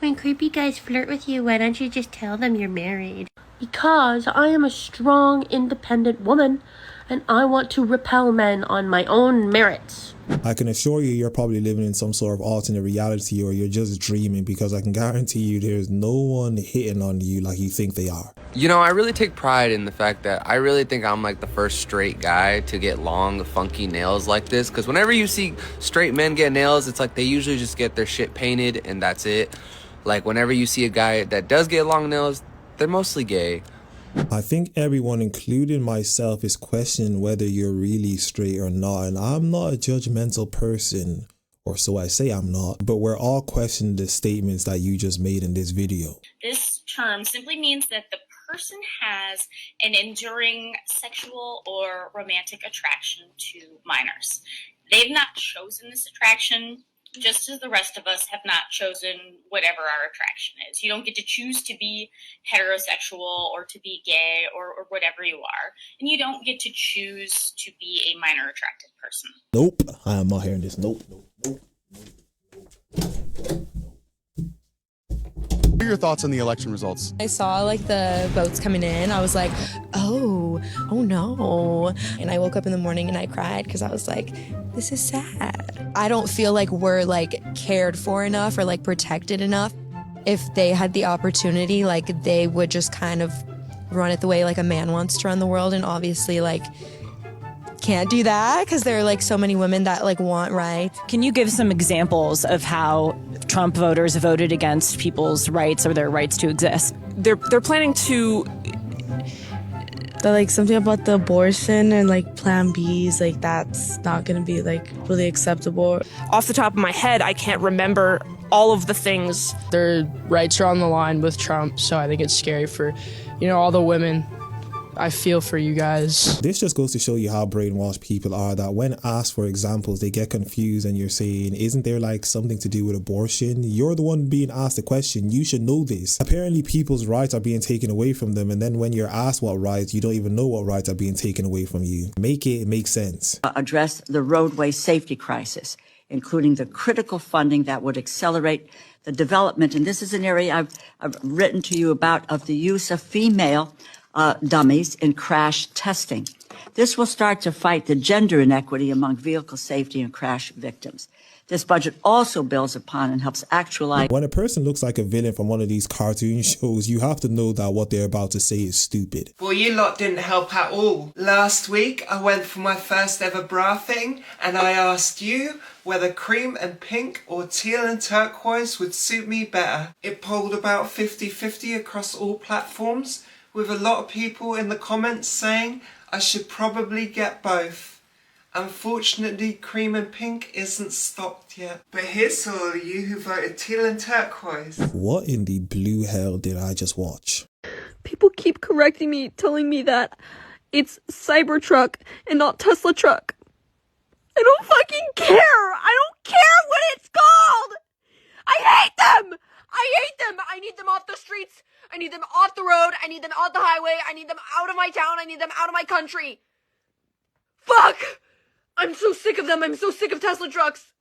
When creepy guys flirt with you, why don't you just tell them you're married? Because I am a strong, independent woman, and I want to repel men on my own merits. I can assure you you're probably living in some sort of alternate reality, or you're just dreaming, because I can guarantee you there's no one hitting on you like you think they are. You know, I really take pride in the fact that I really think I'm like the first straight guy to get long, funky nails like this. Because whenever you see straight men get nails, it's like they usually just get their shit painted and that's it. Like whenever you see a guy that does get long nails, they're mostly gay. I think everyone, including myself, is questioning whether you're really straight or not. And I'm not a judgmental person, or so I say I'm not, but we're all questioning the statements that you just made in this video. This term simply means that the person has an enduring sexual or romantic attraction to minors. They've not chosen this attraction, just as the rest of us have not chosen whatever our attraction is. You don't get to choose to be heterosexual or to be gay or whatever you are. And you don't get to choose to be a minor attracted person. Nope, I am not hearing this. Nope, nope, nope. What are your thoughts on the election results? I saw like the votes coming in. I was like, oh no. And I woke up in the morning and I cried because I was like, this is sad. I don't feel like we're like cared for enough or like protected enough. If they had the opportunity, like they would just kind of run it the way like a man wants to run the world, and obviously like can't do that because there are like so many women that like want rights. Can you give some examples of how Trump voters voted against people's rights or their rights to exist? They're planning to like something about the abortion and like Plan Bs, like that's not gonna be like really acceptable. Off the top of my head, I can't remember all of the things. Their rights are on the line with Trump, so I think it's scary for, all the women. I feel for you guys. This just goes to show you how brainwashed people are, that when asked for examples, they get confused and you're saying, isn't there like something to do with abortion? You're the one being asked the question. You should know this. Apparently people's rights are being taken away from them, and then when you're asked what rights, you don't even know what rights are being taken away from you. Make it make sense. Address the roadway safety crisis, including the critical funding that would accelerate the development, and this is an area I've written to you about, of the use of female dummies in crash testing. This will start to fight the gender inequity among vehicle safety and crash victims. This budget also builds upon and helps actualize. When a person looks like a villain from one of these cartoon shows, you have to know that what they're about to say is stupid. Well, you lot didn't help at all. Last week, I went for my first ever bra fitting, and I asked you whether cream and pink or teal and turquoise would suit me better. It polled about 50-50 across all platforms, with a lot of people in the comments saying I should probably get both. Unfortunately, cream and pink isn't stocked yet. But here's to all of you who voted teal and turquoise. What in the blue hell did I just watch? People keep correcting me, telling me that it's Cybertruck and not Tesla truck. I don't fucking care! I don't care what it's called! I hate them! I hate them! I need them off the streets! I need them off the road. I need them off the highway. I need them out of my town. I need them out of my country. Fuck! I'm so sick of them. I'm so sick of Tesla trucks.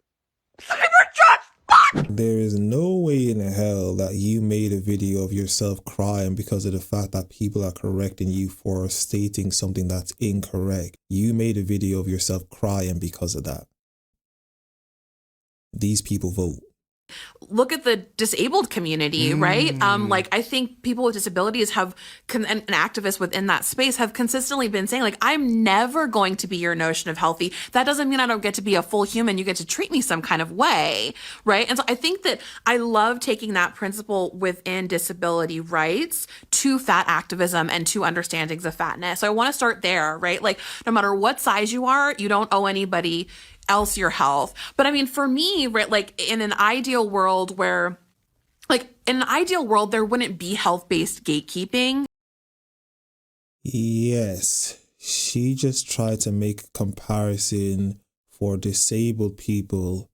Cybertrucks! Fuck! There is no way in hell that you made a video of yourself crying because of the fact that people are correcting you for stating something that's incorrect. You made a video of yourself crying because of that. These people vote. Look at the disabled community, right? Like I think people with disabilities have, and activists within that space have consistently been saying, like, I'm never going to be your notion of healthy. That doesn't mean I don't get to be a full human. You get to treat me some kind of way, right? And so I think that I love taking that principle within disability rights to fat activism and to understandings of fatness. So I want to start there, right? Like no matter what size you are, you don't owe anybody else your health. But I mean, for me, right, like in an ideal world where, like in an ideal world, there wouldn't be health-based gatekeeping. Yes, she just tried to make a comparison for disabled people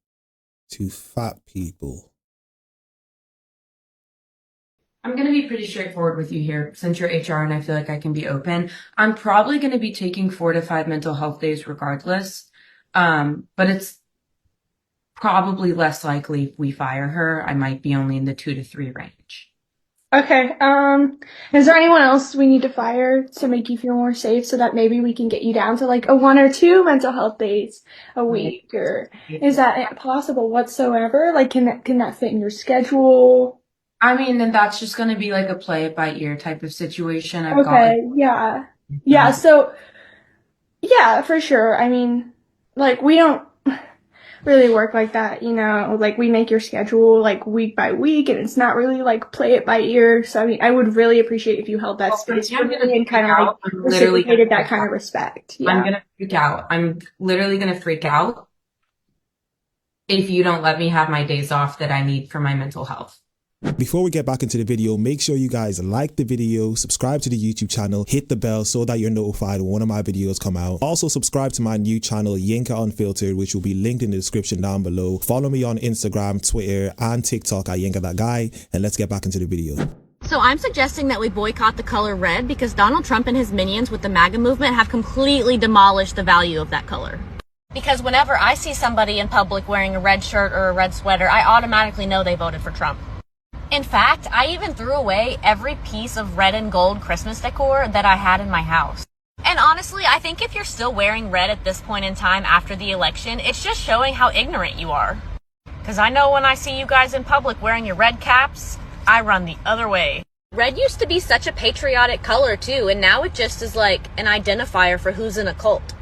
to fat people. I'm going to be pretty straightforward with you here. Since you're HR and I feel like I can be open, I'm probably going to be taking 4 to 5 mental health days regardless. But probably less likely if we fire her. I might be only in the 2 to 3 range. Okay, is there anyone else we need to fire to make you feel more safe so that maybe we can get you down to like a 1 or 2 mental health days a week? Or is that possible whatsoever? Like, can that fit in your schedule? I mean, then that's just going to be like a play it by ear type of situation. Yeah, so, yeah, for sure. I mean, like, we don't really work like that, you know, like we make your schedule like week by week and it's not really like play it by ear. So I mean, I would really appreciate if you held that space for me and kind of like reciprocated that kind of respect. Yeah. I'm gonna freak out. I'm literally gonna freak out if you don't let me have my days off that I need for my mental health. Before we get back into the video, make sure you guys like the video, subscribe to the YouTube channel, hit the bell so that you're notified when one of my videos come out. Also subscribe to my new channel, Yinka Unfiltered, which will be linked in the description down below. Follow me on Instagram, Twitter, and TikTok at YinkaThatGuy, and let's get back into the video. So I'm suggesting that we boycott the color red because Donald Trump and his minions with the MAGA movement have completely demolished the value of that color. Because whenever I see somebody in public wearing a red shirt or a red sweater, I automatically know they voted for Trump. In fact, I even threw away every piece of red and gold Christmas decor that I had in my house. And honestly, I think if you're still wearing red at this point in time after the election, it's just showing how ignorant you are. Because I know when I see you guys in public wearing your red caps, I run the other way. Red used to be such a patriotic color too, and now it just is like an identifier for who's in a cult.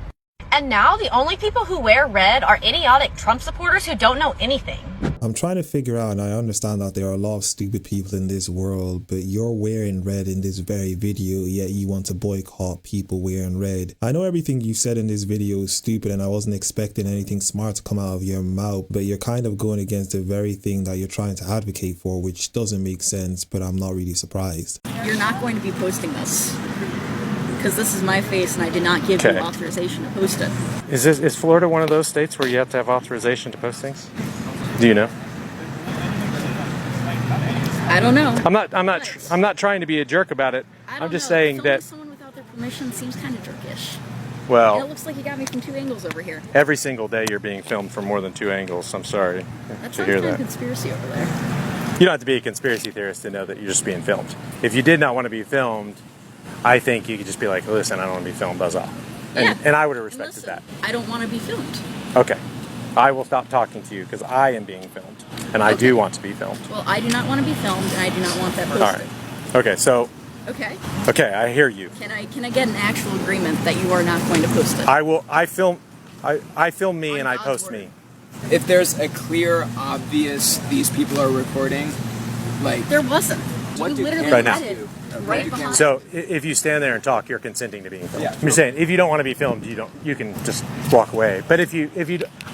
And now the only people who wear red are idiotic Trump supporters who don't know anything. I'm trying to figure out, and I understand that there are a lot of stupid people in this world, but you're wearing red in this very video, yet you want to boycott people wearing red. I know everything you said in this video is stupid and I wasn't expecting anything smart to come out of your mouth, but you're kind of going against the very thing that you're trying to advocate for, which doesn't make sense, but I'm not really surprised. You're not going to be posting this. Because this is my face and I did not give you authorization to post it. Is Florida one of those states where you have to have authorization to post things? Do you know? I don't know. I'm not trying to be a jerk about it. I'm just saying that someone without their permission seems kind of jerkish. Well, and it looks like you got me from 2 angles over here. Every single day you're being filmed from more than 2 angles. I'm sorry to hear that. Conspiracy over there. You don't have to be a conspiracy theorist to know that you're just being filmed. If you did not want to be filmed, I think you could just be like, listen, I don't want to be filmed, buzz off. And I would have respected that. I don't want to be filmed. Okay. I will stop talking to you because I am being filmed. And I do want to be filmed. Well, I do not want to be filmed and I do not want that posted. All right. Okay, so. Okay. Okay, I hear you. Can I get an actual agreement that you are not going to post it? I film me and I post me. If there's a clear, obvious, these people are recording, like. There wasn't. What you literally right now. Right behind. So if you stand there and talk, you're consenting to being filmed. Yeah. I'm just saying, if you don't want to be filmed, you can just walk away. But if you,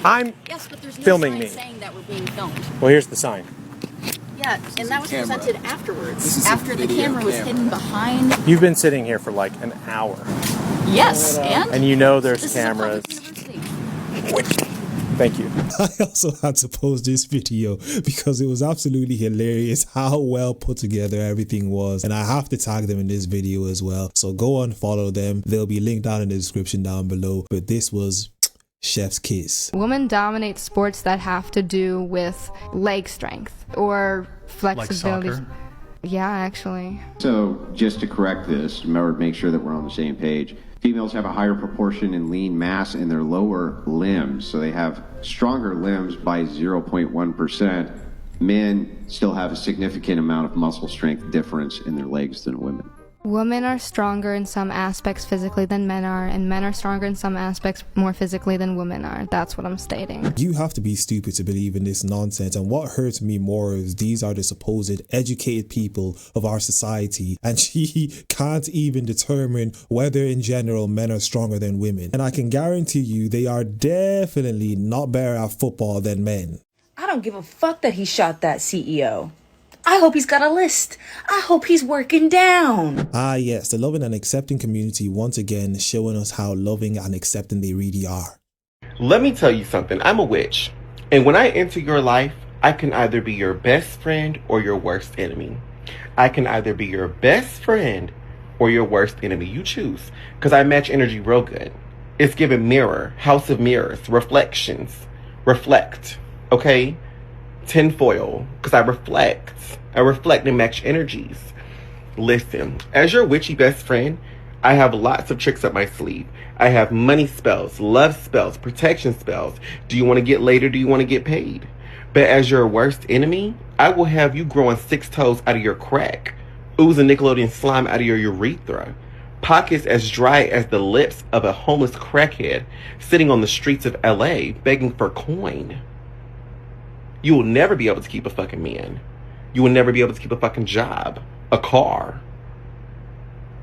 I'm yes, but there's no filming sign me. Saying that we're being filmed. Well, here's the sign. Yeah, and that was camera. presented afterwards. This is after the camera was hidden behind. You've been sitting here for like an hour. Yes, and you know there's this cameras. Is a public university. Thank you. I also had to post this video because it was absolutely hilarious how well put together everything was, and I have to tag them in this video as well. So go and follow them. They'll be linked down in the description down below. But this was chef's kiss. Women dominate sports that have to do with leg strength or flexibility. Like soccer? Yeah, actually. So just to correct this, remember, make sure that we're on the same page. Females have a higher proportion in lean mass in their lower limbs, so they have stronger limbs by 0.1%. Men still have a significant amount of muscle strength difference in their legs than women. Women are stronger in some aspects physically than men are, and men are stronger in some aspects more physically than women are. That's what I'm stating. You have to be stupid to believe in this nonsense, and what hurts me more is these are the supposed educated people of our society, and she can't even determine whether in general men are stronger than women. And I can guarantee you they are definitely not better at football than men. I don't give a fuck that he shot that CEO. I hope he's got a list. I hope he's working down. Ah yes, the loving and accepting community once again showing us how loving and accepting they really are. Let me tell you something, I'm a witch. And when I enter your life, I can either be your best friend or your worst enemy. I can either be your best friend or your worst enemy. You choose. Because I match energy real good. It's given mirror, house of mirrors, reflections, reflect. okay? Tinfoil, because I reflect and match energies. Listen, as your witchy best friend, I have lots of tricks up my sleeve. I have money spells, love spells, protection spells. Do you want to get laid or do you want to get paid? But as your worst enemy, I will have you growing 6 toes out of your crack, oozing Nickelodeon slime out of your urethra, pockets as dry as the lips of a homeless crackhead sitting on the streets of LA begging for coin. You will never be able to keep a fucking man. You will never be able to keep a fucking job, a car.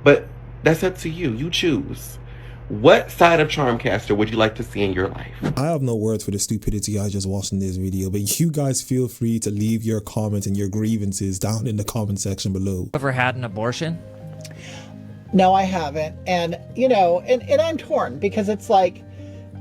But that's up to you. You choose. What side of Charmcaster would you like to see in your life? I have no words for the stupidity I just watched in this video, but you guys feel free to leave your comments and your grievances down in the comment section below. Ever had an abortion? No, I haven't. And, you know, and I'm torn because it's like,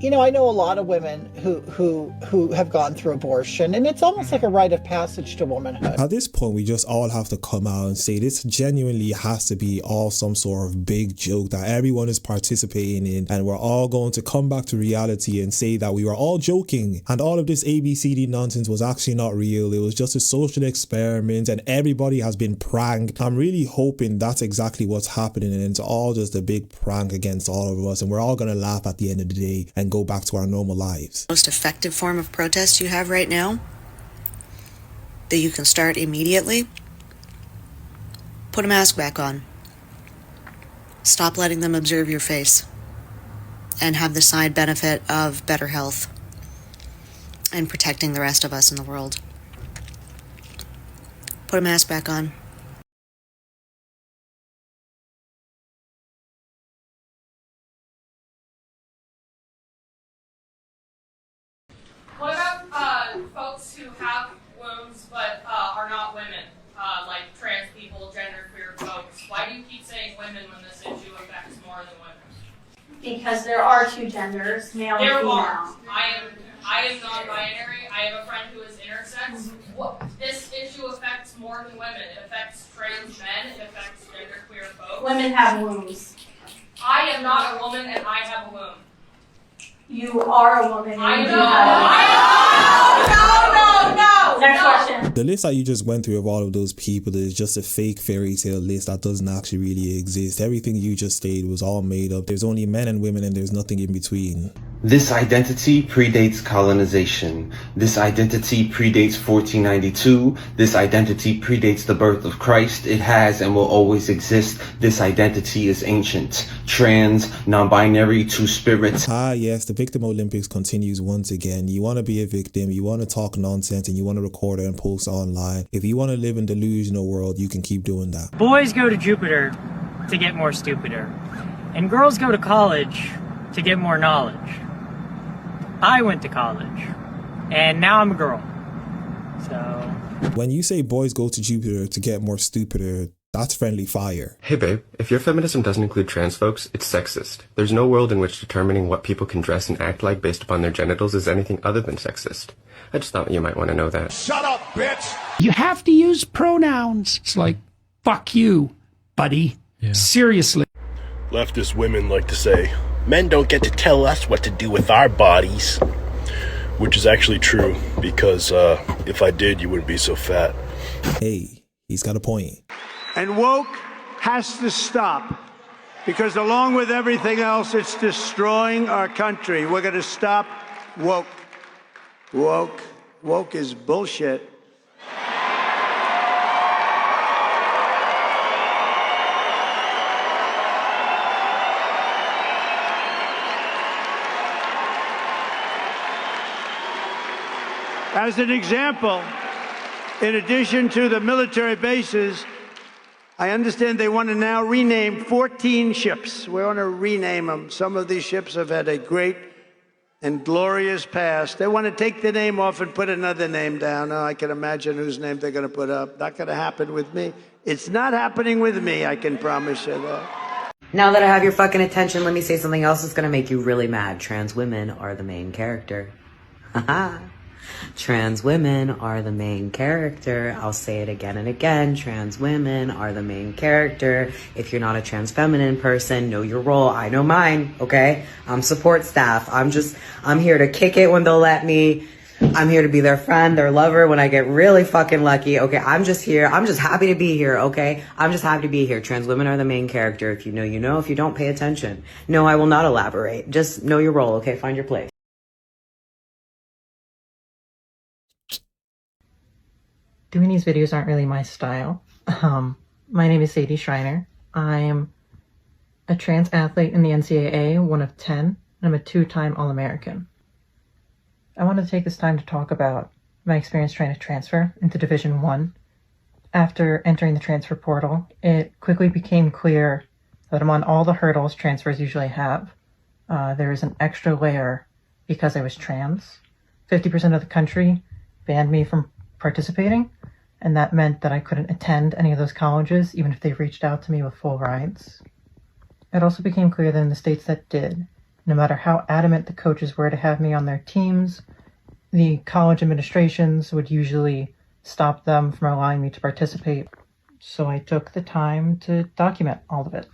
you know, I know a lot of women who have gone through abortion, and it's almost like a rite of passage to womanhood. At this point, we just all have to come out and say this genuinely has to be all some sort of big joke that everyone is participating in, and we're all going to come back to reality and say that we were all joking and all of this ABCD nonsense was actually not real. It was just a social experiment and everybody has been pranked. I'm really hoping that's exactly what's happening, and it's all just a big prank against all of us, and we're all gonna laugh at the end of the day and go back to our normal lives. Most effective form of protest you have right now that you can start immediately: put a mask back on. Stop letting them observe your face and have the side benefit of better health and protecting the rest of us in the world. Put a mask back on. What about folks who have wombs but are not women, like trans people, genderqueer folks? Why do you keep saying women when this issue affects more than women? Because there are two genders, male and female. I am non-binary. I have a friend who is intersex. This issue affects more than women. It affects trans men. It affects genderqueer folks. Women have wombs. I am not a woman, and I have a womb. You are a woman. I know. No. Next question. The list that you just went through of all of those people is just a fake fairy tale list that doesn't actually really exist. Everything you just stated was all made up. There's only men and women and there's nothing in between. This identity predates colonization. This identity predates 1492. This identity predates the birth of Christ. It has and will always exist. This identity is ancient. Trans, non-binary, two-spirit. Ah yes, the Victim Olympics continues once again. You want to be a victim, you want to talk nonsense, and you want to record it and post online. If you want to live in delusional world, you can keep doing that. Boys go to Jupiter to get more stupider, and girls go to college to get more knowledge. I went to college, and now I'm a girl, so... When you say boys go to Jupiter to get more stupider, that's friendly fire. Hey babe, if your feminism doesn't include trans folks, it's sexist. There's no world in which determining what people can dress and act like based upon their genitals is anything other than sexist. I just thought you might want to know that. Shut up, bitch! You have to use pronouns. It's like, fuck you, buddy. Yeah. Seriously. Leftist women like to say, men don't get to tell us what to do with our bodies. Which is actually true, because if I did, you wouldn't be so fat. Hey, he's got a point. And woke has to stop, because along with everything else, it's destroying our country. We're going to stop woke. Woke is bullshit. As an example, in addition to the military bases, I understand they want to now rename 14 ships. We want to rename them. Some of these ships have had a great and glorious past. They want to take the name off and put another name down. Oh, I can imagine whose name they're going to put up. Not going to happen with me. It's not happening with me, I can promise you that. Now that I have your fucking attention, let me say something else that's going to make you really mad. Trans women are the main character. Haha. Trans women are the main character. I'll say it again and again. Trans women are the main character. If you're not a trans feminine person, know your role. I know mine, okay? I'm support staff. I'm here to kick it when they'll let me, I'm here to be their friend, their lover when I get really fucking lucky. Okay, I'm just here. I'm just happy to be here, okay? I'm just happy to be here. Trans women are the main character. If you know, you know. If you don't, pay attention. No, I will not elaborate. Just know your role, okay? Find your place. Doing these videos aren't really my style. My name is Sadie Schreiner. I'm a trans athlete in the NCAA, one of 10, and I'm a 2-time All-American. I wanted to take this time to talk about my experience trying to transfer into Division I. After entering the transfer portal, it quickly became clear that I'm on all the hurdles transfers usually have. There is an extra layer because I was trans. 50% of the country banned me from participating, and that meant that I couldn't attend any of those colleges, even if they reached out to me with full rides. It also became clear that in the states that did, no matter how adamant the coaches were to have me on their teams, the college administrations would usually stop them from allowing me to participate. So I took the time to document all of it.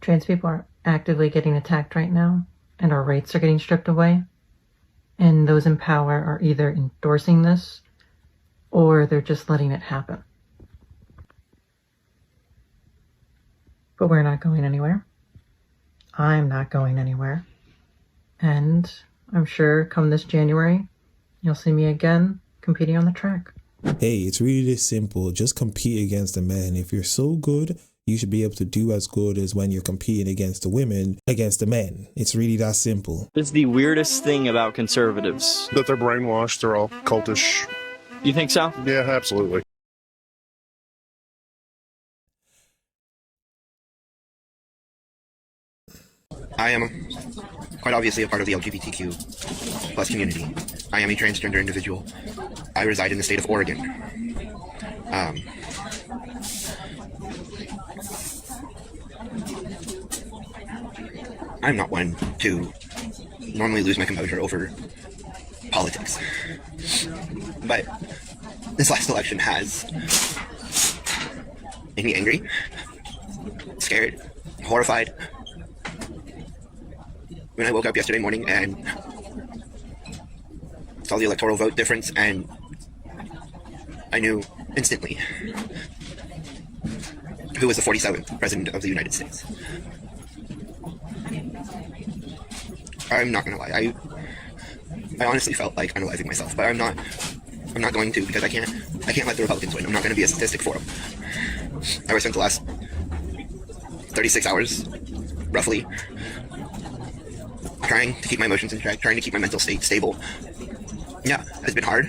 Trans people are actively getting attacked right now, and our rights are getting stripped away. And those in power are either endorsing this, or they're just letting it happen. But we're not going anywhere. I'm not going anywhere. And I'm sure come this January, you'll see me again competing on the track. Hey, it's really this simple. Just compete against the men. If you're so good, you should be able to do as good as when you're competing against the women, against the men. It's really that simple. It's the weirdest thing about conservatives. That they're brainwashed, they're all cultish. You think so? Yeah, absolutely. I am quite obviously a part of the LGBTQ plus community. I am a transgender individual. I reside in the state of Oregon. I'm not one to normally lose my composure over politics. But this last election has made me angry, scared, horrified. When I woke up yesterday morning and saw the electoral vote difference, and I knew instantly who was the 47th President of the United States. I'm not gonna lie, I honestly felt like unaliving myself, but I'm not going to, because I can't let the Republicans win. I'm not gonna be a statistic for them. I spent the last 36 hours, roughly, trying to keep my emotions in check, trying to keep my mental state stable. Yeah, it's been hard.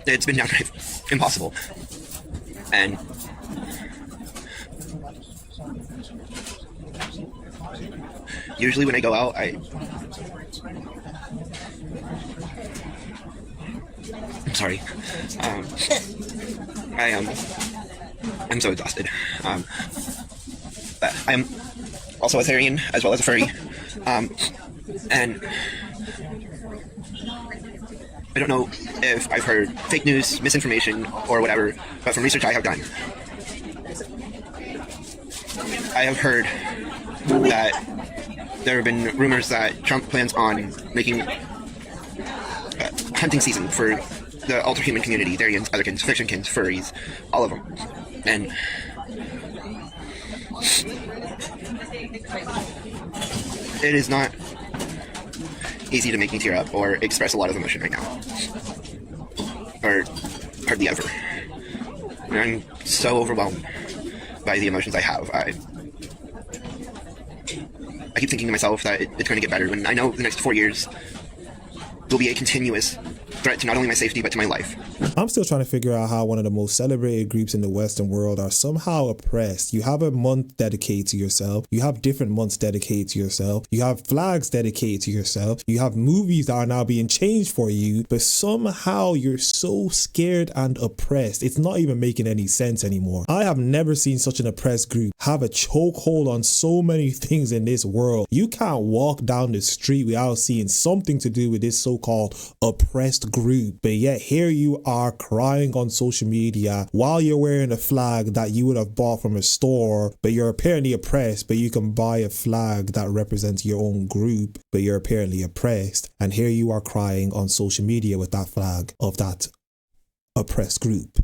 It's been downright impossible. And usually when I go out, I'm sorry. I'm so exhausted. But I'm also a Therian as well as a furry. And I don't know if I've heard fake news, misinformation, or whatever, but from research I have done, I have heard that there have been rumors that Trump plans on making hunting season for the ultra-human community, Therians, otherkins, fictionkins, furries, all of them. And it is not easy to make me tear up or express a lot of emotion right now. Or hardly ever. I'm so overwhelmed by the emotions I have. I keep thinking to myself that it's going to get better when I know the next 4 years will be a continuous threat to not only my safety but to my life. I'm still trying to figure out how one of the most celebrated groups in the Western world are somehow oppressed. You have a month dedicated to yourself. You have different months dedicated to yourself. You have flags dedicated to yourself. You have movies that are now being changed for you, but somehow you're so scared and oppressed. It's not even making any sense anymore. I have never seen such an oppressed group have a chokehold on so many things in this world. You can't walk down the street without seeing something to do with this so-called oppressed group, but yet here you are crying on social media while you're wearing a flag that you would have bought from a store, but you're apparently oppressed, but you can buy a flag that represents your own group, but you're apparently oppressed. And here you are crying on social media with that flag of that oppressed group.